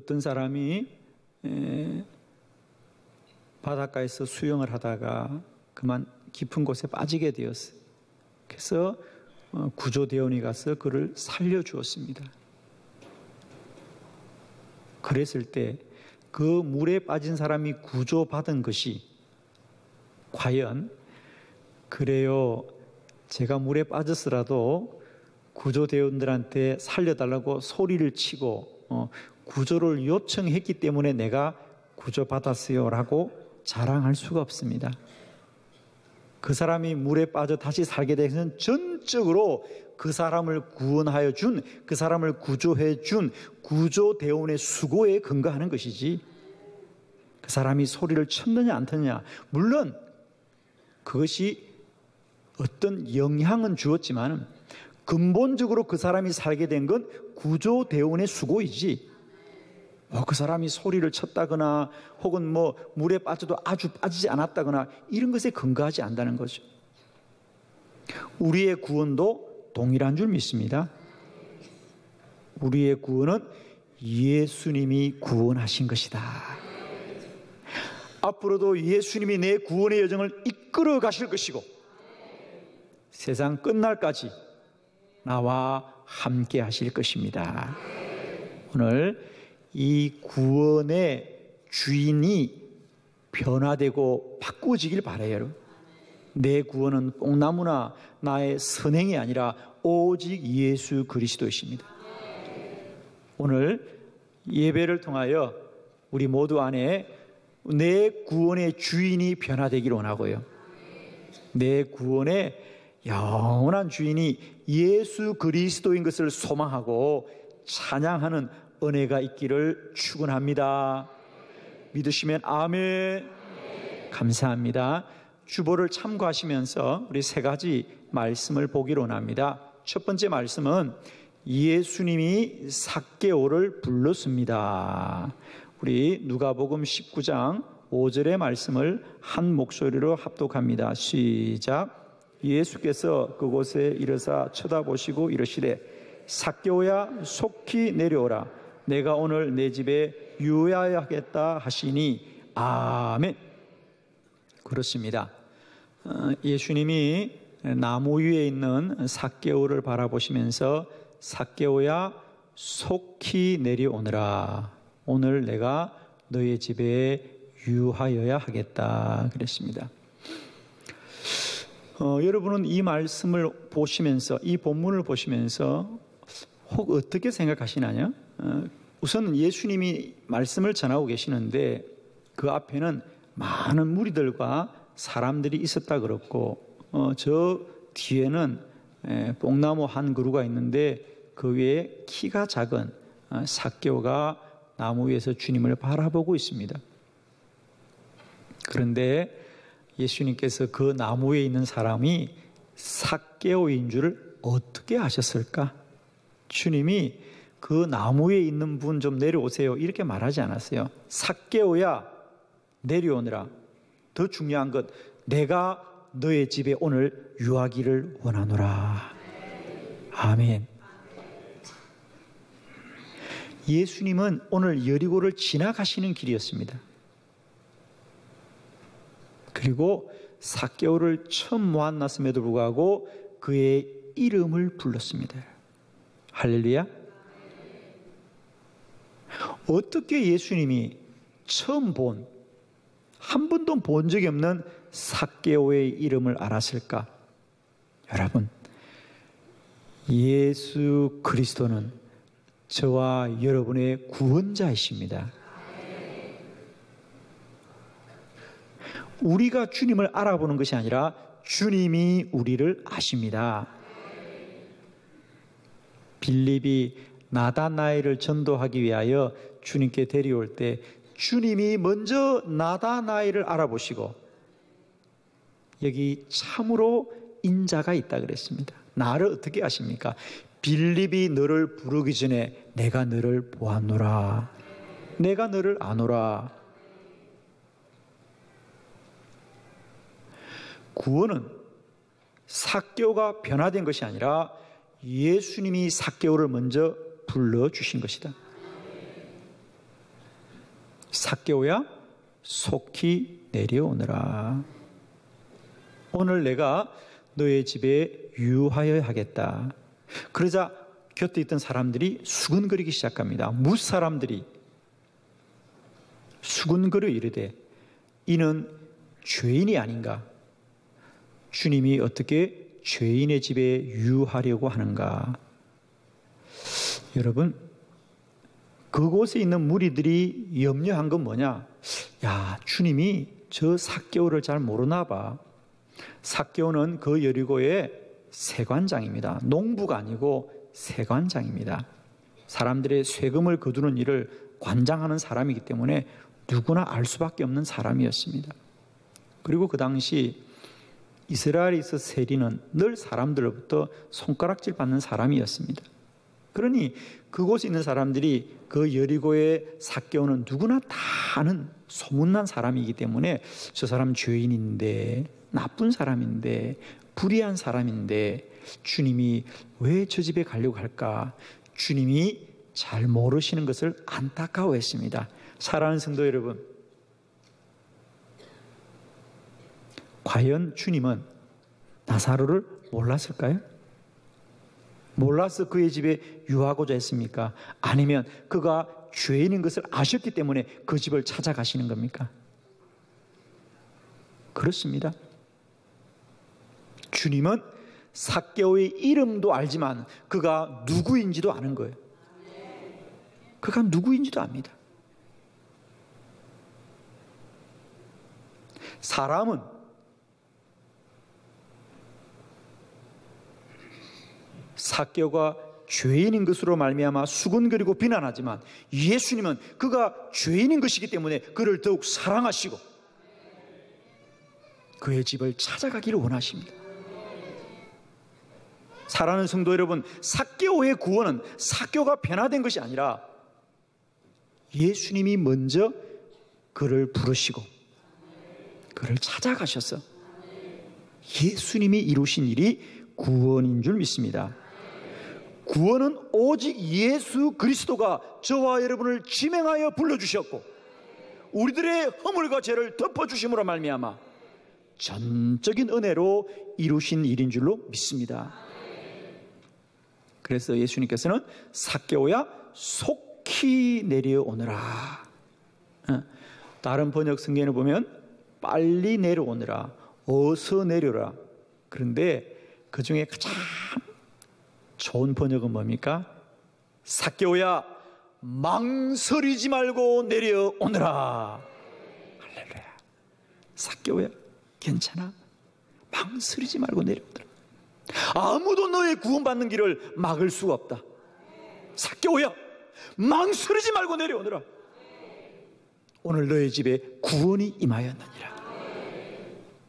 어떤 사람이 바닷가에서 수영을 하다가 그만 깊은 곳에 빠지게 되었어요. 그래서 구조대원이 가서 그를 살려주었습니다. 그랬을 때 그 물에 빠진 사람이 구조받은 것이 과연 그래요, 제가 물에 빠졌으라도 구조대원들한테 살려달라고 소리를 치고 구조를 요청했기 때문에 내가 구조받았어요 라고 자랑할 수가 없습니다. 그 사람이 물에 빠져 다시 살게 되면 전적으로 그 사람을 구원하여 준, 그 사람을 구조해 준 구조대원의 수고에 근거하는 것이지, 그 사람이 소리를 쳤느냐 안 쳤느냐, 물론 그것이 어떤 영향은 주었지만 근본적으로 그 사람이 살게 된 건 구조대원의 수고이지, 그 사람이 소리를 쳤다거나 혹은 물에 빠져도 아주 빠지지 않았다거나 이런 것에 근거하지 않는다는 거죠. 우리의 구원도 동일한 줄 믿습니다. 우리의 구원은 예수님이 구원하신 것이다. 앞으로도 예수님이 내 구원의 여정을 이끌어 가실 것이고 세상 끝날까지 나와 함께 하실 것입니다. 오늘 이 구원의 주인이 변화되고 바꾸어지길 바라요. 여러분, 내 구원은 뽕나무나 나의 선행이 아니라 오직 예수 그리스도이십니다. 오늘 예배를 통하여 우리 모두 안에 내 구원의 주인이 변화되기를 원하고요, 내 구원의 영원한 주인이 예수 그리스도인 것을 소망하고 찬양하는 은혜가 있기를 축원합니다. 믿으시면 아멘. 감사합니다. 주보를 참고하시면서 우리 세 가지 말씀을 보기로 원합니다. 첫 번째 말씀은 예수님이 삭개오를 불렀습니다. 우리 누가복음 19장 5절의 말씀을 한 목소리로 합독합니다. 시작. 예수께서 그곳에 이르사 쳐다보시고 이르시되 삭개오야 속히 내려오라, 내가 오늘 내 집에 유하여야겠다 하시니 아멘. 그렇습니다. 예수님이 나무 위에 있는 삭개오를 바라보시면서 삭개오야 속히 내려오너라, 오늘 내가 너의 집에 유하여야 하겠다 그랬습니다. 여러분은 이 말씀을 보시면서, 이 본문을 보시면서 혹 어떻게 생각하시나요? 우선 예수님이 말씀을 전하고 계시는데 그 앞에는 많은 무리들과 사람들이 있었다 그렇고 저 뒤에는 뽕나무 한 그루가 있는데 그 위에 키가 작은 삭개오가 나무 위에서 주님을 바라보고 있습니다. 그런데 예수님께서 그 나무 위에 있는 사람이 삭개오인 줄을 어떻게 아셨을까? 주님이 그 나무 위에 있는 분 좀 내려오세요 이렇게 말하지 않았어요. 삭개오야 내려오느라. 더 중요한 것, 내가 너의 집에 오늘 유하기를 원하노라. 아멘. 예수님은 오늘 여리고를 지나가시는 길이었습니다. 그리고 삭개오를 처음 만났음에도 불구하고 그의 이름을 불렀습니다. 할렐루야. 어떻게 예수님이 처음 한 번도 본 적이 없는 삭개오의 이름을 알았을까? 여러분, 예수 그리스도는 저와 여러분의 구원자이십니다. 우리가 주님을 알아보는 것이 아니라 주님이 우리를 아십니다. 빌립이 나다나엘을 전도하기 위하여 주님께 데려올 때 주님이 먼저 나다나엘을 알아보시고 여기 참으로 인자가 있다 그랬습니다. 나를 어떻게 아십니까? 빌립이 너를 부르기 전에 내가 너를 보았노라. 내가 너를 아노라. 구원은 삭개오가 변화된 것이 아니라 예수님이 삭개오를 먼저 불러주신 것이다. 삭개오야 속히 내려오너라. 오늘 내가 너의 집에 유하여 하겠다. 그러자 곁에 있던 사람들이 수근거리기 시작합니다. 무사람들이 수근거려 이르되 이는 죄인이 아닌가? 주님이 어떻게 죄인의 집에 유하려고 하는가? 여러분, 그곳에 있는 무리들이 염려한 건 뭐냐? 야, 주님이 저 삭개오를 잘 모르나 봐. 삭개오는 그 여리고의 세관장입니다. 농부가 아니고 세관장입니다. 사람들의 세금을 거두는 일을 관장하는 사람이기 때문에 누구나 알 수밖에 없는 사람이었습니다. 그리고 그 당시 이스라엘에 있어 세리는 늘 사람들로부터 손가락질 받는 사람이었습니다. 그러니 그곳에 있는 사람들이 그 여리고의 삭개오는 누구나 다 아는 소문난 사람이기 때문에 저 사람 죄인인데, 나쁜 사람인데, 불의한 사람인데 주님이 왜 저 집에 가려고 할까? 주님이 잘 모르시는 것을 안타까워했습니다. 사랑하는 성도 여러분, 과연 주님은 나사로를 몰랐을까요? 몰라서 그의 집에 유하고자 했습니까? 아니면 그가 죄인인 것을 아셨기 때문에 그 집을 찾아가시는 겁니까? 그렇습니다. 주님은 삭개오의 이름도 알지만 그가 누구인지도 아는 거예요. 그가 누구인지도 압니다. 사람은 삭개오가 죄인인 것으로 말미암아 수군거리고 비난하지만 예수님은 그가 죄인인 것이기 때문에 그를 더욱 사랑하시고 그의 집을 찾아가기를 원하십니다. 사랑하는 성도 여러분, 삭개오의 구원은 삭개오가 변화된 것이 아니라 예수님이 먼저 그를 부르시고 그를 찾아가셔서 예수님이 이루신 일이 구원인 줄 믿습니다. 구원은 오직 예수 그리스도가 저와 여러분을 지명하여 불러주셨고 우리들의 허물과 죄를 덮어주심으로 말미암아 전적인 은혜로 이루신 일인 줄로 믿습니다. 그래서 예수님께서는 삭개오야 속히 내려오너라. 다른 번역 성경을 보면 빨리 내려오너라, 어서 내려라. 그런데 그 중에 가장 좋은 번역은 뭡니까? 삭개오야 망설이지 말고 내려오너라. 할렐루야. 삭개오야 괜찮아, 망설이지 말고 내려오너라. 아무도 너의 구원받는 길을 막을 수가 없다. 삭개오야 망설이지 말고 내려오너라. 오늘 너의 집에 구원이 임하였느니라.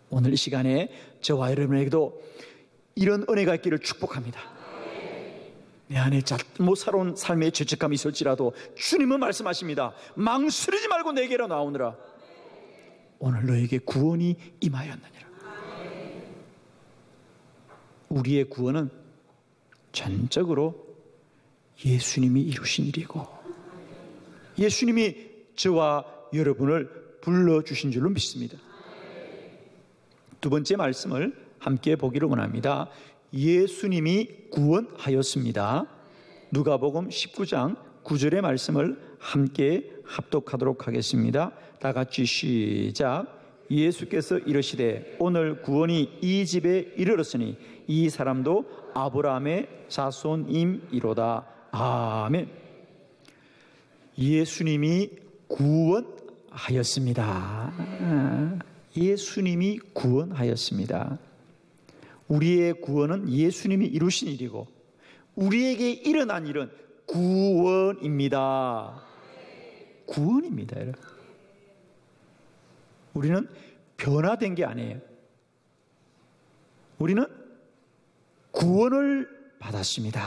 오늘 이 시간에 저와 여러분에게도 이런 은혜가 있기를 축복합니다. 내 안에 잘못 살아온 삶의 죄책감이 있을지라도 주님은 말씀하십니다. 망설이지 말고 내게로 나오느라. 오늘 너에게 구원이 임하였느니라. 우리의 구원은 전적으로 예수님이 이루신 일이고 예수님이 저와 여러분을 불러주신 줄로 믿습니다. 두 번째 말씀을 함께 보기를 원합니다. 예수님이 구원하였습니다. 누가복음 19장 9절의 말씀을 함께 합독하도록 하겠습니다. 다 같이 시작. 예수께서 이르시되 오늘 구원이 이 집에 이르렀으니 이 사람도 아브라함의 자손임이로다. 아멘. 예수님이 구원하였습니다. 예수님이 구원하였습니다. 우리의 구원은 예수님이 이루신 일이고 우리에게 일어난 일은 구원입니다. 구원입니다. 여러분. 우리는 변화된 게 아니에요. 우리는 구원을 받았습니다.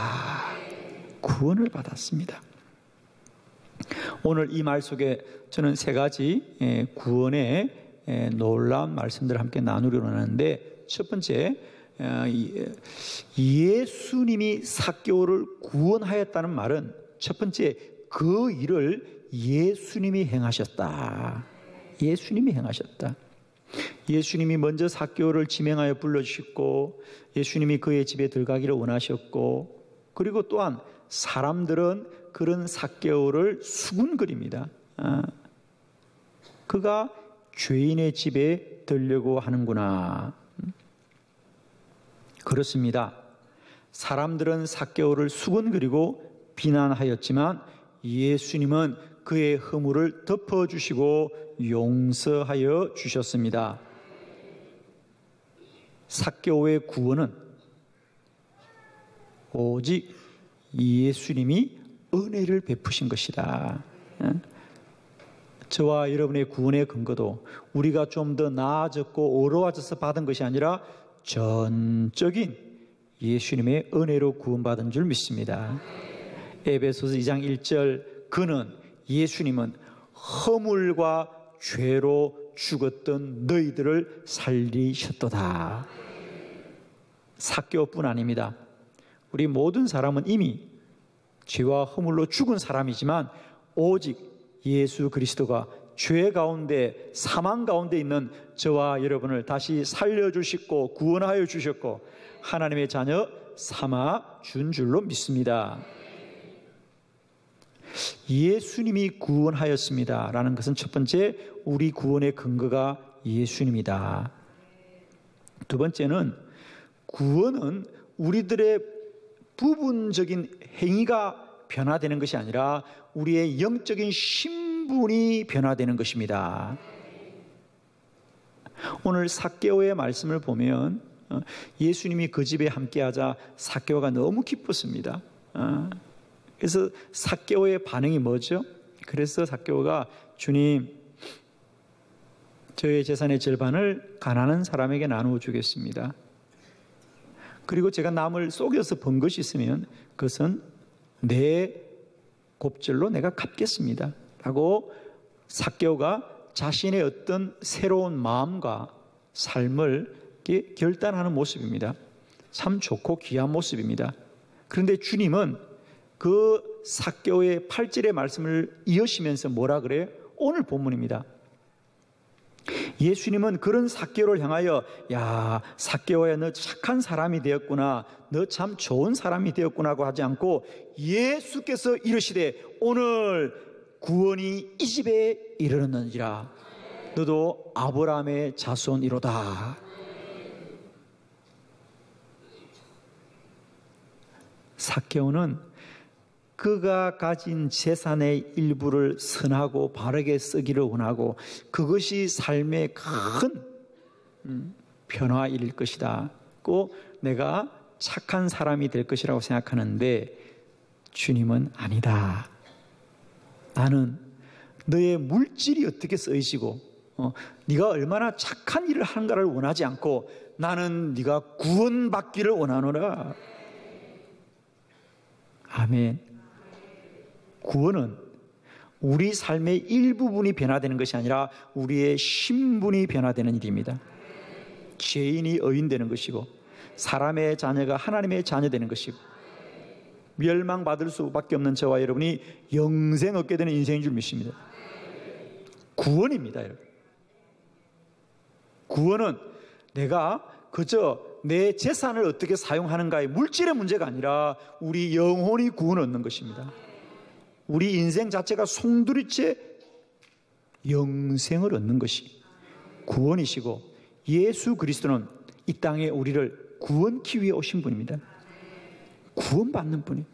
구원을 받았습니다. 오늘 이 말 속에 저는 세 가지 구원의 놀라운 말씀들을 함께 나누려고 하는데, 첫 번째, 예수님이 삭개오를 구원하였다는 말은 첫 번째 그 일을 예수님이 행하셨다. 예수님이 행하셨다. 예수님이 먼저 삭개오를 지명하여 불러주셨고, 예수님이 그의 집에 들어가기를 원하셨고, 그리고 또한 사람들은 그런 삭개오를 수군거립니다. 그가 죄인의 집에 들려고 하는구나. 그렇습니다. 사람들은 삭개오를 수군거리고 비난하였지만 예수님은 그의 허물을 덮어주시고 용서하여 주셨습니다. 삭개오의 구원은 오직 예수님이 은혜를 베푸신 것이다. 저와 여러분의 구원의 근거도 우리가 좀 더 나아졌고 어려워져서 받은 것이 아니라 전적인 예수님의 은혜로 구원받은 줄 믿습니다. 에베소서 2장 1절, 그는 예수님은 허물과 죄로 죽었던 너희들을 살리셨도다. 삭개오뿐 아닙니다. 우리 모든 사람은 이미 죄와 허물로 죽은 사람이지만 오직 예수 그리스도가 죄 가운데 사망 가운데 있는 저와 여러분을 다시 살려주시고 구원하여 주셨고 하나님의 자녀 삼아 준 줄로 믿습니다. 예수님이 구원하였습니다 라는 것은 첫 번째, 우리 구원의 근거가 예수님이다. 두 번째는 구원은 우리들의 부분적인 행위가 변화되는 것이 아니라 우리의 영적인 신분이 변화되는 것입니다. 오늘 삭개오의 말씀을 보면 예수님이 그 집에 함께하자 삭개오가 너무 기뻤습니다. 그래서 삭개오의 반응이 뭐죠? 그래서 삭개오가 주님, 저의 재산의 절반을 가난한 사람에게 나누어 주겠습니다. 그리고 제가 남을 속여서 번 것이 있으면 그것은 내 곱절로 내가 갚겠습니다 라고 삭개오가 자신의 어떤 새로운 마음과 삶을 결단하는 모습입니다. 참 좋고 귀한 모습입니다. 그런데 주님은 그 삭개오의 8절의 말씀을 이으시면서 뭐라 그래요? 오늘 본문입니다. 예수님은 그런 삭개오를 향하여 야, 삭개오야, 너 착한 사람이 되었구나, 너 참 좋은 사람이 되었구나고 하지 않고 예수께서 이르시되 오늘 구원이 이 집에 이르렀느니라. 너도 아브라함의 자손이로다. 삭개오는 그가 가진 재산의 일부를 선하고 바르게 쓰기를 원하고 그것이 삶의 큰 변화일 것이다. 꼭 내가 착한 사람이 될 것이라고 생각하는데 주님은 아니다. 나는 너의 물질이 어떻게 쓰이시고 네가 얼마나 착한 일을 하는가를 원하지 않고 나는 네가 구원받기를 원하노라. 아멘. 구원은 우리 삶의 일부분이 변화되는 것이 아니라 우리의 신분이 변화되는 일입니다. 죄인이 의인되는 것이고 사람의 자녀가 하나님의 자녀 되는 것이고 멸망받을 수밖에 없는 저와 여러분이 영생 얻게 되는 인생인 줄 믿습니다. 구원입니다, 여러분. 구원은 내가 그저 내 재산을 어떻게 사용하는가의 물질의 문제가 아니라 우리 영혼이 구원 얻는 것입니다. 우리 인생 자체가 송두리째 영생을 얻는 것이 구원이시고 예수 그리스도는 이 땅에 우리를 구원기 위해 오신 분입니다. 구원받는 분이.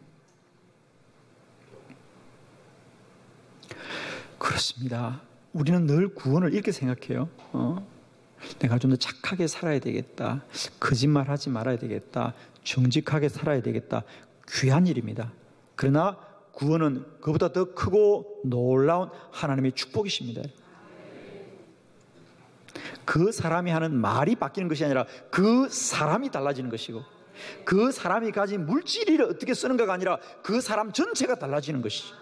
그렇습니다. 우리는 늘 구원을 이렇게 생각해요. 내가 좀 더 착하게 살아야 되겠다. 거짓말하지 말아야 되겠다. 정직하게 살아야 되겠다. 귀한 일입니다. 그러나 구원은 그보다 더 크고 놀라운 하나님의 축복이십니다. 그 사람이 하는 말이 바뀌는 것이 아니라 그 사람이 달라지는 것이고 그 사람이 가진 물질을 어떻게 쓰는가가 아니라 그 사람 전체가 달라지는 것이죠.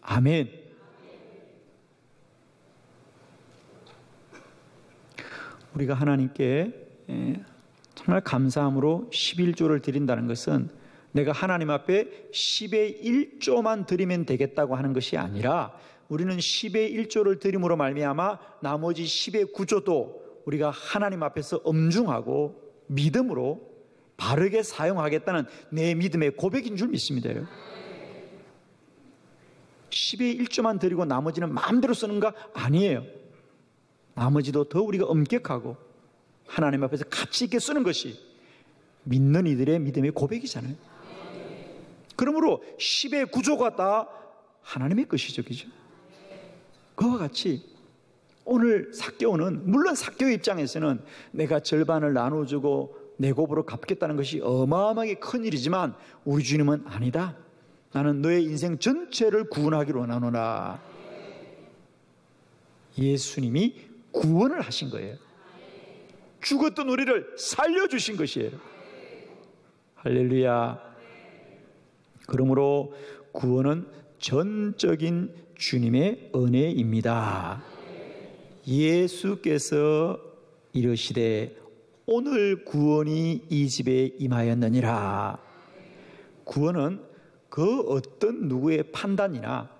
아멘. 우리가 하나님께 정말 감사함으로 11조를 드린다는 것은 내가 하나님 앞에 10의 1조만 드리면 되겠다고 하는 것이 아니라 우리는 10의 1조를 드림으로 말미암아 나머지 10의 9조도 우리가 하나님 앞에서 엄중하고 믿음으로 바르게 사용하겠다는 내 믿음의 고백인 줄 믿습니다. 10의 1조만 드리고 나머지는 마음대로 쓰는가? 아니에요. 나머지도 더 우리가 엄격하고 하나님 앞에서 가치 있게 쓰는 것이 믿는 이들의 믿음의 고백이잖아요. 그러므로 10의 9조가 다 하나님의 것이죠. 그죠? 그와 같이 오늘 삭개오는, 물론 삭개오 입장에서는 내가 절반을 나눠주고 내 곱으로 갚겠다는 것이 어마어마하게 큰 일이지만 우리 주님은 아니다. 나는 너의 인생 전체를 구원하기로 원하노라. 예수님이 구원을 하신 거예요. 죽었던 우리를 살려주신 것이에요. 할렐루야. 그러므로 구원은 전적인 주님의 은혜입니다. 예수께서 이르시되 오늘 구원이 이 집에 임하였느니라. 구원은 그 어떤 누구의 판단이나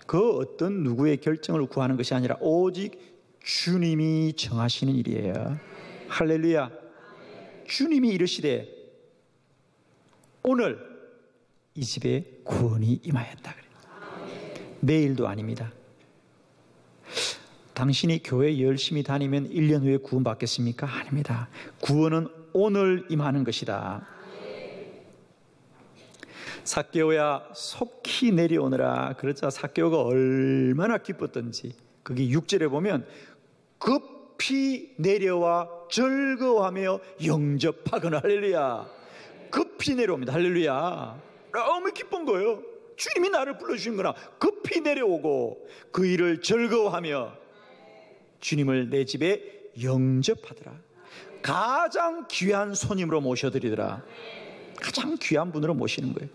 그 어떤 누구의 결정을 구하는 것이 아니라 오직 주님이 정하시는 일이에요. 할렐루야. 주님이 이르시되 오늘 이 집에 구원이 임하였다 그래요. 내일도 아닙니다. 당신이 교회 열심히 다니면 1년 후에 구원 받겠습니까? 아닙니다. 구원은 오늘 임하는 것이다. 삭개오야 속히 내려오너라. 그러자 삭개오가 얼마나 기뻤던지. 거기 6절에 보면 급히 내려와 즐거워하며 영접하거나. 할렐루야. 급히 내려옵니다. 할렐루야. 너무 기쁜 거예요. 주님이 나를 불러주신 거나 급히 내려오고 그 일을 즐거워하며 주님을 내 집에 영접하더라. 가장 귀한 손님으로 모셔드리더라. 가장 귀한 분으로 모시는 거예요.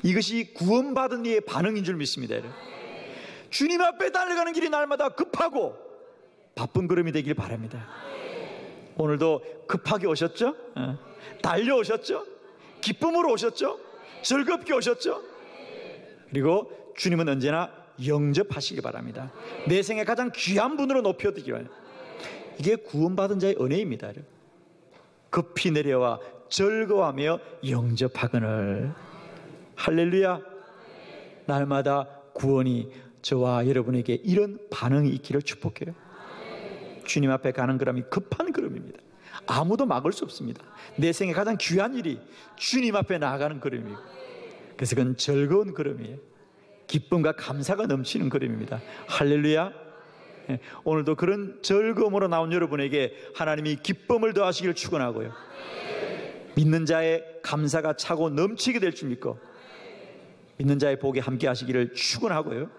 이것이 구원받은 이의 반응인 줄 믿습니다. 주님 앞에 달려가는 길이 날마다 급하고 바쁜 걸음이 되길 바랍니다. 오늘도 급하게 오셨죠? 달려오셨죠? 기쁨으로 오셨죠? 즐겁게 오셨죠? 그리고 주님은 언제나 영접하시기 바랍니다. 내 생에 가장 귀한 분으로 높여드리기 바랍니다. 이게 구원받은 자의 은혜입니다. 급히 내려와 즐거워하며 영접하거늘. 할렐루야. 날마다 구원이 저와 여러분에게 이런 반응이 있기를 축복해요. 주님 앞에 가는 걸음이 급한 걸음입니다. 아무도 막을 수 없습니다. 내 생에 가장 귀한 일이 주님 앞에 나아가는 걸음이에요. 그래서 그건 즐거운 걸음이에요. 기쁨과 감사가 넘치는 걸음입니다. 할렐루야. 오늘도 그런 즐거움으로 나온 여러분에게 하나님이 기쁨을 더하시기를 축원하고요. 믿는 자의 감사가 차고 넘치게 될 줄 믿고 믿는 자의 복이 함께 하시기를 축원하고요.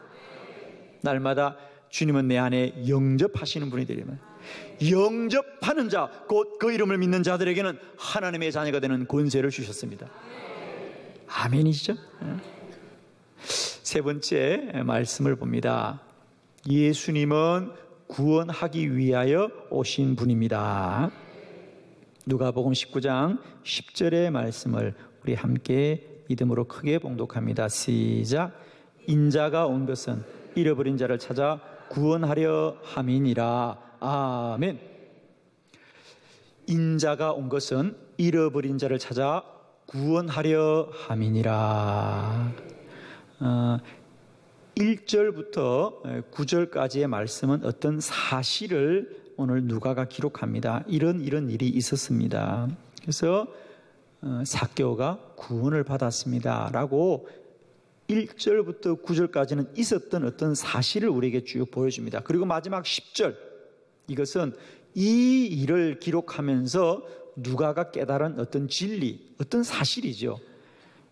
날마다 주님은 내 안에 영접하시는 분이 되리면 영접하는 자, 곧 그 이름을 믿는 자들에게는 하나님의 자녀가 되는 권세를 주셨습니다. 아멘이시죠? 세 번째 말씀을 봅니다. 예수님은 구원하기 위하여 오신 분입니다. 누가복음 19장 10절의 말씀을 우리 함께 믿음으로 크게 봉독합니다. 시작. 인자가 온 것은 잃어버린 자를 찾아 구원하려 함이니라. 아멘. 인자가 온 것은 잃어버린 자를 찾아 구원하려 함이니라. 1절부터 9절까지의 말씀은 어떤 사실을 오늘 누가가 기록합니다. 이런 일이 있었습니다. 그래서 삭개오가 구원을 받았습니다 라고 1절부터 9절까지는 있었던 어떤 사실을 우리에게 쭉 보여줍니다. 그리고 마지막 10절, 이것은 이 일을 기록하면서 누가가 깨달은 어떤 진리, 어떤 사실이죠.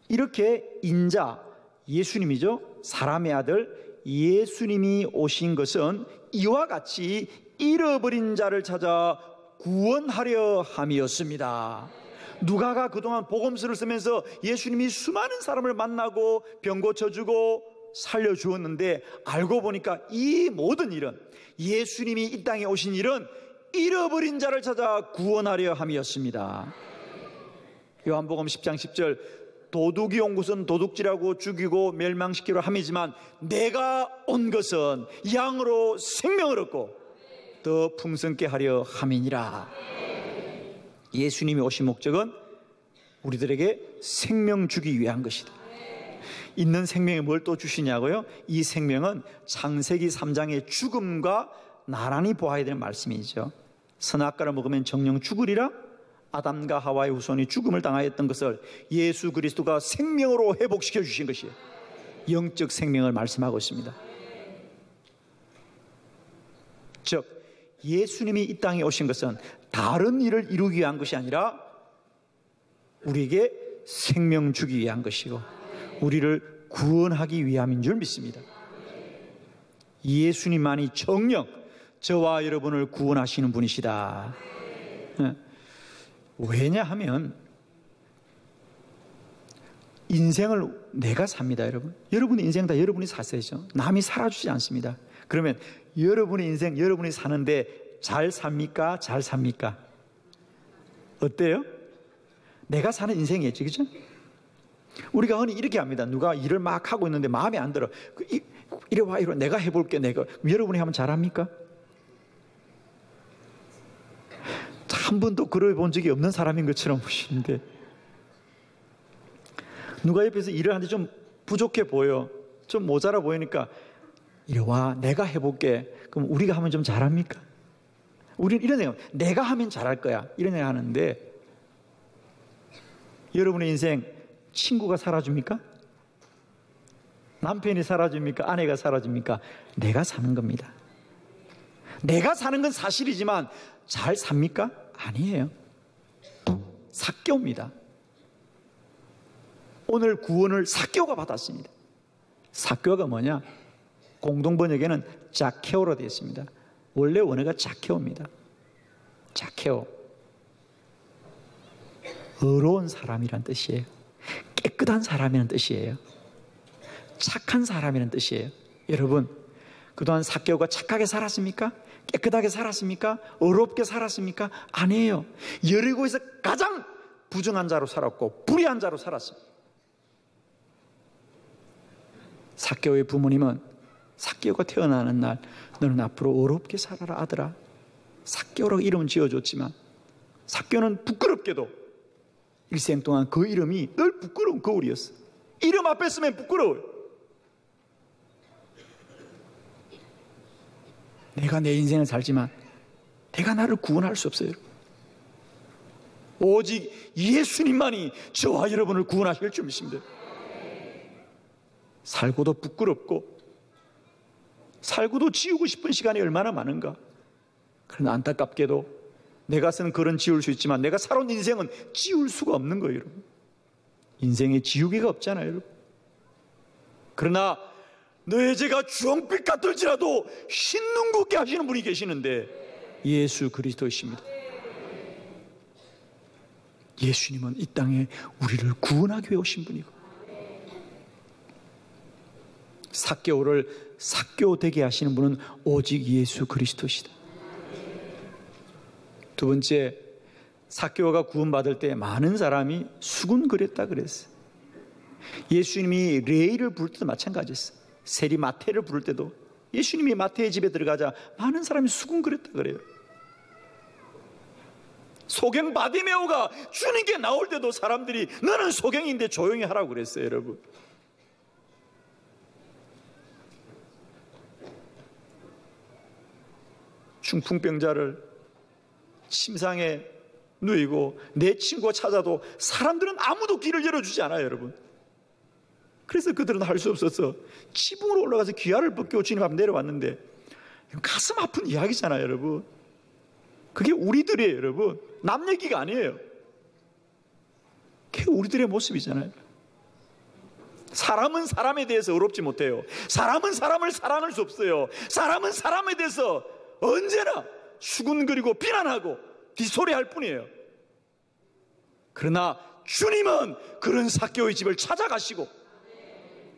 이렇게 인자, 예수님이죠. 사람의 아들 예수님이 오신 것은 이와 같이 잃어버린 자를 찾아 구원하려 함이었습니다. 누가가 그동안 복음서를 쓰면서 예수님이 수많은 사람을 만나고 병 고쳐주고 살려주었는데 알고 보니까 이 모든 일은, 예수님이 이 땅에 오신 일은 잃어버린 자를 찾아 구원하려 함이었습니다. 요한복음 10장 10절, 도둑이 온 것은 도둑질하고 죽이고 멸망시키려 함이지만 내가 온 것은 양으로 생명을 얻고 더 풍성케 하려 함이니라. 예수님이 오신 목적은 우리들에게 생명 주기 위한 것이다. 있는 생명에 뭘 또 주시냐고요? 이 생명은 창세기 3장의 죽음과 나란히 보아야 되는 말씀이죠. 선악과를 먹으면 정령 죽으리라. 아담과 하와의 후손이 죽음을 당하였던 것을 예수 그리스도가 생명으로 회복시켜 주신 것이에요. 영적 생명을 말씀하고 있습니다. 즉 예수님이 이 땅에 오신 것은 다른 일을 이루기 위한 것이 아니라 우리에게 생명 주기 위한 것이고 우리를 구원하기 위함인 줄 믿습니다. 예수님만이 정녕 저와 여러분을 구원하시는 분이시다. 왜냐하면 인생을 내가 삽니다. 여러분의 인생 다 여러분이 사세요. 남이 살아주지 않습니다. 그러면 여러분의 인생 여러분이 사는데 잘 삽니까? 잘 삽니까? 어때요? 내가 사는 인생이겠지, 그죠? 우리가 흔히 이렇게 합니다. 누가 일을 막 하고 있는데 마음에 안 들어. 이리 와, 이리 와. 내가 해볼게. 여러분이 하면 잘합니까? 한 번도 그래 본 적이 없는 사람인 것처럼 보시는데 누가 옆에서 일을 하는데 좀 부족해 보여, 좀 모자라 보이니까 이리 와, 내가 해볼게. 그럼 우리가 하면 좀 잘합니까? 우리는 이런 생각, 내가 하면 잘할 거야, 이런 생각 하는데 여러분의 인생 친구가 살아줍니까? 남편이 살아줍니까? 아내가 살아줍니까? 내가 사는 겁니다. 내가 사는 건 사실이지만 잘 삽니까? 아니에요. 삭개오입니다. 오늘 구원을 삭개오가 받았습니다. 삭개오가 뭐냐? 공동번역에는 자케오로 되어 있습니다. 원래 원어가 자케오입니다. 자케오, 의로운 사람이란 뜻이에요. 깨끗한 사람이라는 뜻이에요. 착한 사람이라는 뜻이에요. 여러분, 그동안 삭개오가 착하게 살았습니까? 깨끗하게 살았습니까? 어렵게 살았습니까? 아니에요. 여리고에서 가장 부정한 자로 살았고 불의한 자로 살았습니다. 삭개오의 부모님은 삭개오가 태어나는 날 너는 앞으로 어렵게 살아라 아들아. 삭개오라고 이름은 지어줬지만 삭개오는 부끄럽게도 일생 동안 그 이름이 늘 부끄러운 거울이었어. 이름 앞에 쓰면 부끄러워요. 내가 내 인생을 살지만 내가 나를 구원할 수 없어요. 오직 예수님만이 저와 여러분을 구원하실 줄 믿습니다. 살고도 부끄럽고 살고도 지우고 싶은 시간이 얼마나 많은가. 그러나 안타깝게도 내가 쓴 글은 지울 수 있지만 내가 살아온 인생은 지울 수가 없는 거예요, 여러분. 인생에 지우개가 없잖아요, 여러분. 그러나 너의 죄가 주홍빛 같을지라도 흰눈 굳게 하시는 분이 계시는데 예수 그리스도이십니다. 예수님은 이 땅에 우리를 구원하기 위해 오신 분이고 삭개오를 삭개오 되게 하시는 분은 오직 예수 그리스도시다. 두 번째, 삭개오가 구원받을 때 많은 사람이 수군거렸다 그랬어요. 예수님이 레위를 부를 때도 마찬가지였어요. 세리 마태를 부를 때도 예수님이 마태의 집에 들어가자 많은 사람이 수군거렸다 그래요. 소경 바디메오가 주님께 나올 때도 사람들이 너는 소경인데 조용히 하라고 그랬어요, 여러분. 중풍병자를 침상에 누이고 내 친구가 찾아도 사람들은 아무도 길을 열어주지 않아요, 여러분. 그래서 그들은 할 수 없어서 지붕으로 올라가서 귀화를 벗기고 주님 앞에 내려왔는데 가슴 아픈 이야기잖아요, 여러분. 그게 우리들이에요, 여러분. 남 얘기가 아니에요. 그게 우리들의 모습이잖아요. 사람은 사람에 대해서 어렵지 못해요. 사람은 사람을 사랑할 수 없어요. 사람은 사람에 대해서 언제나 수군거리고 비난하고 뒷소리할 뿐이에요. 그러나 주님은 그런 삭개오의 집을 찾아가시고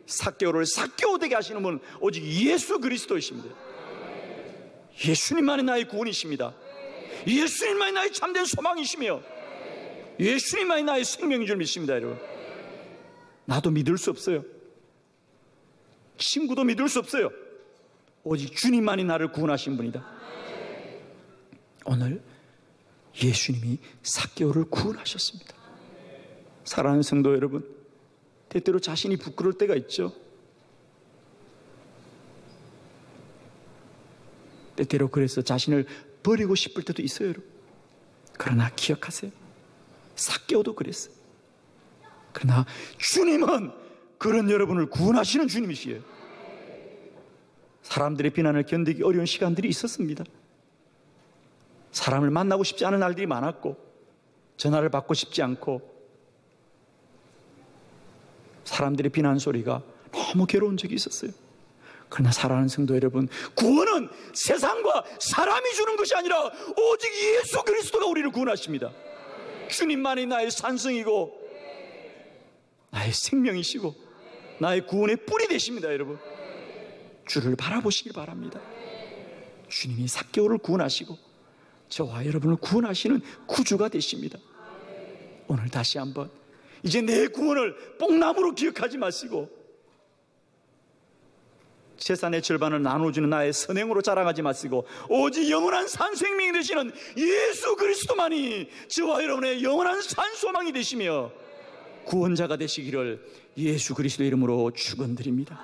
삭개오를 삭개오 되게 하시는 분은 오직 예수 그리스도이십니다. 예수님만이 나의 구원이십니다. 예수님만이 나의 참된 소망이시며 예수님만이 나의 생명인 줄 믿습니다, 여러분. 나도 믿을 수 없어요. 친구도 믿을 수 없어요. 오직 주님만이 나를 구원하신 분이다. 오늘 예수님이 삭개오를 구원하셨습니다. 사랑하는 성도 여러분, 때때로 자신이 부끄러울 때가 있죠. 때때로 그래서 자신을 버리고 싶을 때도 있어요, 여러분. 그러나 기억하세요. 삭개오도 그랬어요. 그러나 주님은 그런 여러분을 구원하시는 주님이시에요. 사람들의 비난을 견디기 어려운 시간들이 있었습니다. 사람을 만나고 싶지 않은 날들이 많았고, 전화를 받고 싶지 않고, 사람들의 비난 소리가 너무 괴로운 적이 있었어요. 그러나 사랑하는 성도 여러분, 구원은 세상과 사람이 주는 것이 아니라 오직 예수 그리스도가 우리를 구원하십니다. 주님만이 나의 산성이고 나의 생명이시고 나의 구원의 뿔이 되십니다. 여러분, 주를 바라보시길 바랍니다. 주님이 삭개오를 구원하시고 저와 여러분을 구원하시는 구주가 되십니다. 오늘 다시 한번 이제 내 구원을 뽕나무로 기억하지 마시고 재산의 절반을 나눠주는 나의 선행으로 자랑하지 마시고 오직 영원한 산생명이 되시는 예수 그리스도만이 저와 여러분의 영원한 산소망이 되시며 구원자가 되시기를 예수 그리스도의 이름으로 축원드립니다.